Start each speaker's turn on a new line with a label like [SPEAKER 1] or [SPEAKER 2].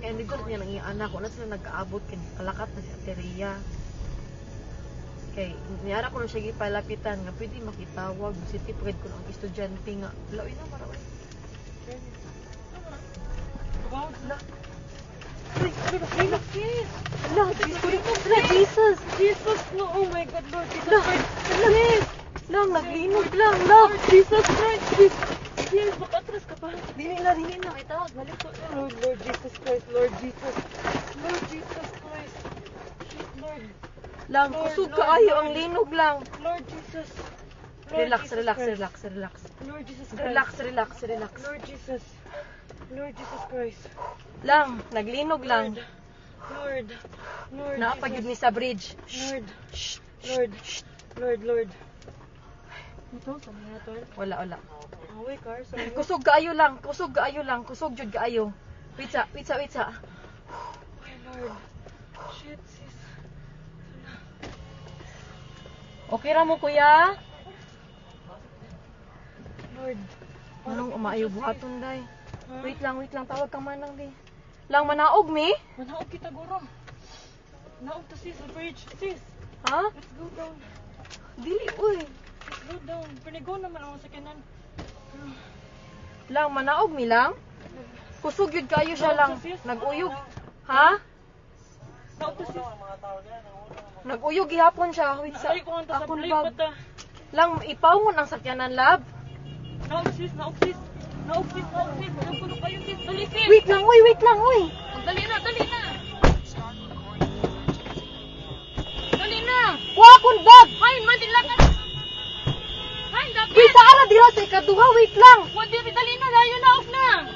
[SPEAKER 1] kaya hindi ko niya nang anak ko na sila nag-aabot kay kalakat na si Ateria. Kay niyara ko na siya gipalapitan nga pwede makitawag si tipred ko ng estudyante nga. Laoy na maraway.
[SPEAKER 2] Wow, la.
[SPEAKER 1] Jesus!
[SPEAKER 2] Jesus, no, oh my God, Lord Jesus
[SPEAKER 1] Lang,
[SPEAKER 2] Christ.
[SPEAKER 1] lang, naglinog lang, lang!
[SPEAKER 2] Jesus Christ, yes, makatras ka pa.
[SPEAKER 1] Dili na.
[SPEAKER 2] Ay, tawag, balik ko. Lord Jesus Christ, Lord Jesus. Lord Jesus Christ. Shit, Lord.
[SPEAKER 1] Lang,
[SPEAKER 2] Lord,
[SPEAKER 1] kusog
[SPEAKER 2] Lord,
[SPEAKER 1] kaayo
[SPEAKER 2] Lord.
[SPEAKER 1] ang linog lang.
[SPEAKER 2] Lord Jesus. Lord
[SPEAKER 1] Relax,
[SPEAKER 2] Jesus
[SPEAKER 1] relax,
[SPEAKER 2] Christ.
[SPEAKER 1] relax, relax.
[SPEAKER 2] Lord Jesus Christ.
[SPEAKER 1] Relax, relax, relax.
[SPEAKER 2] Lord Jesus. Lord Jesus Christ.
[SPEAKER 1] Lang, naglinog lang.
[SPEAKER 2] Lord. Lord
[SPEAKER 1] Naapagid
[SPEAKER 2] Jesus.
[SPEAKER 1] ni sa bridge.
[SPEAKER 2] Lord.
[SPEAKER 1] Shh,
[SPEAKER 2] Lord. Lord. Ito, saan na ito?
[SPEAKER 1] wala.
[SPEAKER 2] Away, car. Sorry.
[SPEAKER 1] Kusog kaayo lang, kusog jud kaayo. Wait sa.
[SPEAKER 2] Ay, Lord. Shit, sis.
[SPEAKER 1] Okay ra mo kuya?
[SPEAKER 2] Lord.
[SPEAKER 1] Anong umaayo buhaton day?
[SPEAKER 2] Huh?
[SPEAKER 1] Wait lang, tawag ka manang di. Lang manaog mi?
[SPEAKER 2] Manaog kita, guro. Naog to, sis. The bridge. Sis,
[SPEAKER 1] Ha?
[SPEAKER 2] let's go down.
[SPEAKER 1] Dili uy.
[SPEAKER 2] Let's go down. Pinigo naman ako sa kanan.
[SPEAKER 1] Lang manaog mi lang. Kusog yun kayo siya lang. Naguyog. Ha?
[SPEAKER 2] Naog to, sis.
[SPEAKER 1] Naguyog gihapon siya. Wait sa
[SPEAKER 2] Ay, kung ang
[SPEAKER 1] akong
[SPEAKER 2] tasablay
[SPEAKER 1] bag.
[SPEAKER 2] pa ta.
[SPEAKER 1] Lang ipawon ang sakyanan lab.
[SPEAKER 2] Naog, sis. Naog, sis. Naog, sis. Nagulo kayo, sis. Dali, sis.
[SPEAKER 1] Wait lang uy.
[SPEAKER 2] Dali na. Dali na.
[SPEAKER 1] Wa akong bag.
[SPEAKER 2] Hain, madilan na. Hain, dapat.
[SPEAKER 1] Bisa ara dira sa ikaduha. Wait lang.
[SPEAKER 2] Dali na. Layo na, off na.